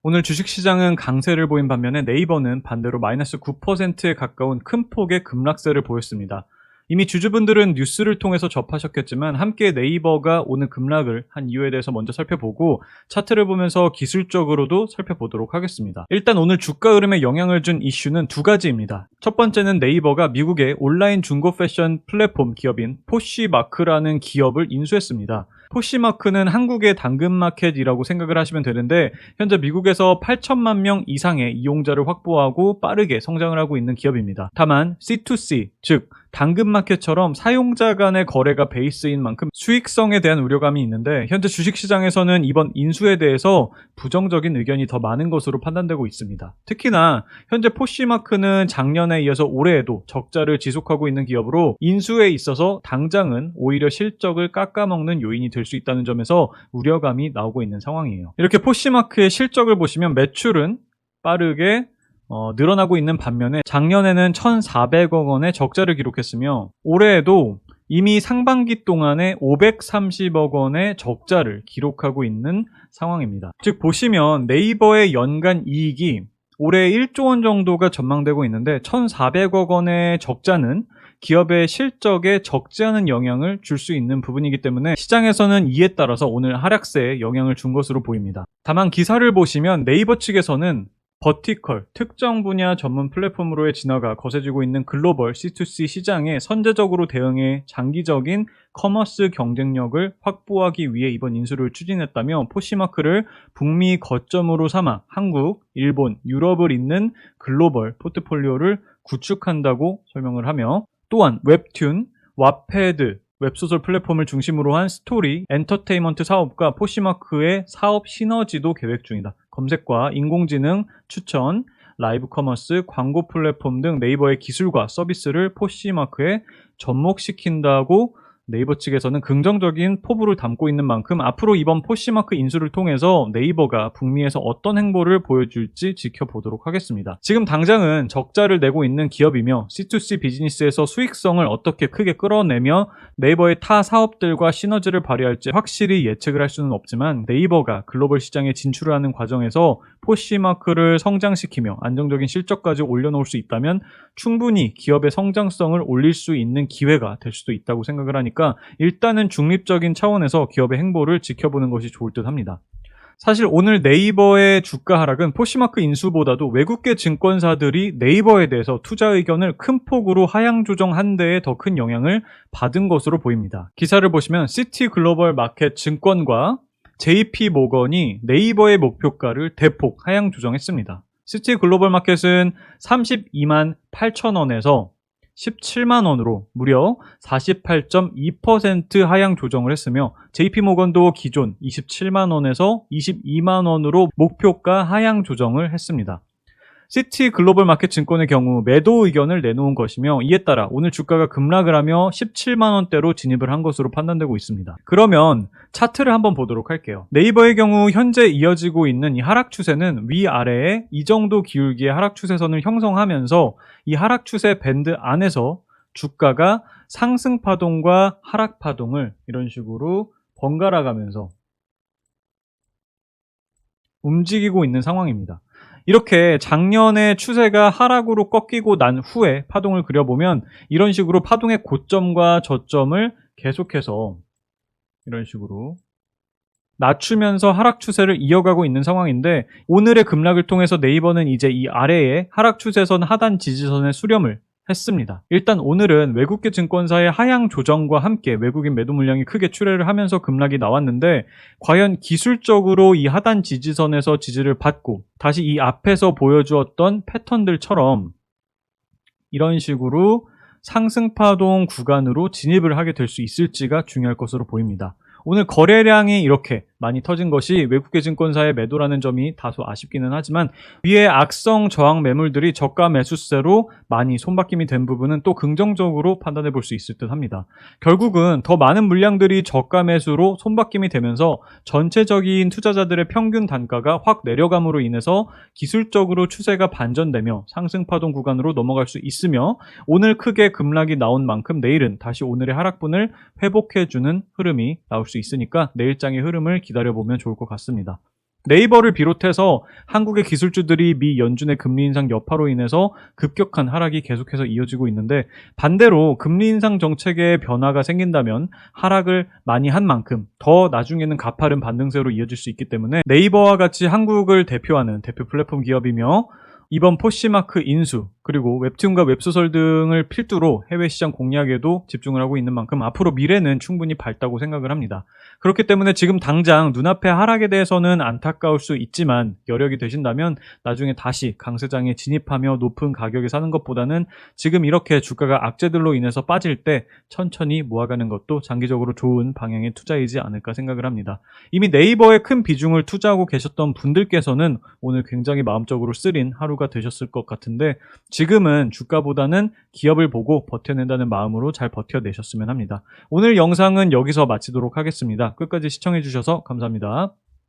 오늘 주식시장은 강세를 보인 반면에 네이버는 반대로 마이너스 9%에 가까운 큰 폭의 급락세를 보였습니다. 이미 주주분들은 뉴스를 통해서 접하셨겠지만 함께 네이버가 오늘 급락을 한 이유에 대해서 먼저 살펴보고 차트를 보면서 기술적으로도 살펴보도록 하겠습니다. 일단 오늘 주가 흐름에 영향을 준 이슈는 두 가지입니다. 첫 번째는 네이버가 미국의 온라인 중고 패션 플랫폼 기업인 포쉬마크라는 기업을 인수했습니다. 포쉬마크는 한국의 당근마켓이라고 생각을 하시면 되는데 현재 미국에서 8천만 명 이상의 이용자를 확보하고 빠르게 성장을 하고 있는 기업입니다. 다만 C2C, 즉 당근마켓처럼 사용자 간의 거래가 베이스인 만큼 수익성에 대한 우려감이 있는데 현재 주식시장에서는 이번 인수에 대해서 부정적인 의견이 더 많은 것으로 판단되고 있습니다. 특히나 현재 포쉬마크는 작년에 이어서 올해에도 적자를 지속하고 있는 기업으로 인수에 있어서 당장은 오히려 실적을 깎아먹는 요인이 될 수 있다는 점에서 우려감이 나오고 있는 상황이에요. 이렇게 포쉬마크의 실적을 보시면 매출은 빠르게 늘어나고 있는 반면에 작년에는 1,400억 원의 적자를 기록했으며 올해에도 이미 상반기 동안에 530억 원의 적자를 기록하고 있는 상황입니다. 즉 보시면 네이버의 연간 이익이 올해 1조 원 정도가 전망되고 있는데 1,400억 원의 적자는 기업의 실적에 적지 않은 영향을 줄 수 있는 부분이기 때문에 시장에서는 이에 따라서 오늘 하락세에 영향을 준 것으로 보입니다. 다만 기사를 보시면 네이버 측에서는 버티컬, 특정 분야 전문 플랫폼으로의 진화가 거세지고 있는 글로벌 C2C 시장에 선제적으로 대응해 장기적인 커머스 경쟁력을 확보하기 위해 이번 인수를 추진했다며 포쉬마크를 북미 거점으로 삼아 한국, 일본, 유럽을 잇는 글로벌 포트폴리오를 구축한다고 설명을 하며 또한 웹툰, 왓패드, 웹소설 플랫폼을 중심으로 한 스토리, 엔터테인먼트 사업과 포쉬마크의 사업 시너지도 계획 중이다. 검색과 인공지능, 추천, 라이브 커머스, 광고 플랫폼 등 네이버의 기술과 서비스를 포쉬마크에 접목시킨다고 네이버 측에서는 긍정적인 포부를 담고 있는 만큼 앞으로 이번 포쉬마크 인수를 통해서 네이버가 북미에서 어떤 행보를 보여줄지 지켜보도록 하겠습니다. 지금 당장은 적자를 내고 있는 기업이며 C2C 비즈니스에서 수익성을 어떻게 크게 끌어내며 네이버의 타 사업들과 시너지를 발휘할지 확실히 예측을 할 수는 없지만 네이버가 글로벌 시장에 진출하는 과정에서 포쉬마크를 성장시키며 안정적인 실적까지 올려놓을 수 있다면 충분히 기업의 성장성을 올릴 수 있는 기회가 될 수도 있다고 생각을 하니까 일단은 중립적인 차원에서 기업의 행보를 지켜보는 것이 좋을 듯 합니다. 사실 오늘 네이버의 주가 하락은 포쉬마크 인수보다도 외국계 증권사들이 네이버에 대해서 투자 의견을 큰 폭으로 하향 조정한 데에 더 큰 영향을 받은 것으로 보입니다. 기사를 보시면 시티 글로벌 마켓 증권과 JP 모건이 네이버의 목표가를 대폭 하향 조정했습니다. 시티 글로벌 마켓은 32만 8천 원에서 17만 원으로 무려 48.2% 하향 조정을 했으며 JP모건도 기존 27만 원에서 22만 원으로 목표가 하향 조정을 했습니다. 시티 글로벌 마켓 증권의 경우 매도 의견을 내놓은 것이며 이에 따라 오늘 주가가 급락을 하며 17만 원대로 진입을 한 것으로 판단되고 있습니다. 그러면 차트를 한번 보도록 할게요. 네이버의 경우 현재 이어지고 있는 이 하락 추세는 위아래에 이 정도 기울기의 하락 추세선을 형성하면서 이 하락 추세 밴드 안에서 주가가 상승 파동과 하락 파동을 이런 식으로 번갈아 가면서 움직이고 있는 상황입니다. 이렇게 작년에 추세가 하락으로 꺾이고 난 후에 파동을 그려보면 이런 식으로 파동의 고점과 저점을 계속해서 이런 식으로 낮추면서 하락 추세를 이어가고 있는 상황인데 오늘의 급락을 통해서 네이버는 이제 이 아래에 하락 추세선 하단 지지선의 수렴을 했습니다. 일단 오늘은 외국계 증권사의 하향 조정과 함께 외국인 매도 물량이 크게 출회를 하면서 급락이 나왔는데 과연 기술적으로 이 하단 지지선에서 지지를 받고 다시 이 앞에서 보여주었던 패턴들처럼 이런 식으로 상승파동 구간으로 진입을 하게 될 수 있을지가 중요할 것으로 보입니다. 오늘 거래량이 이렇게 많이 터진 것이 외국계 증권사의 매도라는 점이 다소 아쉽기는 하지만 위에 악성 저항 매물들이 저가 매수세로 많이 손바뀜이 된 부분은 또 긍정적으로 판단해 볼 수 있을 듯 합니다. 결국은 더 많은 물량들이 저가 매수로 손바뀜이 되면서 전체적인 투자자들의 평균 단가가 확 내려감으로 인해서 기술적으로 추세가 반전되며 상승 파동 구간으로 넘어갈 수 있으며 오늘 크게 급락이 나온 만큼 내일은 다시 오늘의 하락분을 회복해주는 흐름이 나올 수 있으니까 내일장의 흐름을 기다려보면 좋을 것 같습니다. 네이버를 비롯해서 한국의 기술주들이 미 연준의 금리 인상 여파로 인해서 급격한 하락이 계속해서 이어지고 있는데, 반대로 금리 인상 정책에 변화가 생긴다면 하락을 많이 한 만큼 더 나중에는 가파른 반등세로 이어질 수 있기 때문에, 네이버와 같이 한국을 대표하는 대표 플랫폼 기업이며 이번 포시마크 인수, 그리고 웹툰과 웹소설 등을 필두로 해외 시장 공략에도 집중을 하고 있는 만큼 앞으로 미래는 충분히 밝다고 생각을 합니다. 그렇기 때문에 지금 당장 눈앞의 하락에 대해서는 안타까울 수 있지만, 여력이 되신다면 나중에 다시 강세장에 진입하며 높은 가격에 사는 것보다는 지금 이렇게 주가가 악재들로 인해서 빠질 때 천천히 모아가는 것도 장기적으로 좋은 방향의 투자이지 않을까 생각을 합니다. 이미 네이버에 큰 비중을 투자하고 계셨던 분들께서는 오늘 굉장히 마음적으로 쓰린 하루가 되셨을 것 같은데, 지금은 주가보다는 기업을 보고 버텨낸다는 마음으로 잘 버텨내셨으면 합니다. 오늘 영상은 여기서 마치도록 하겠습니다. 끝까지 시청해주셔서 감사합니다.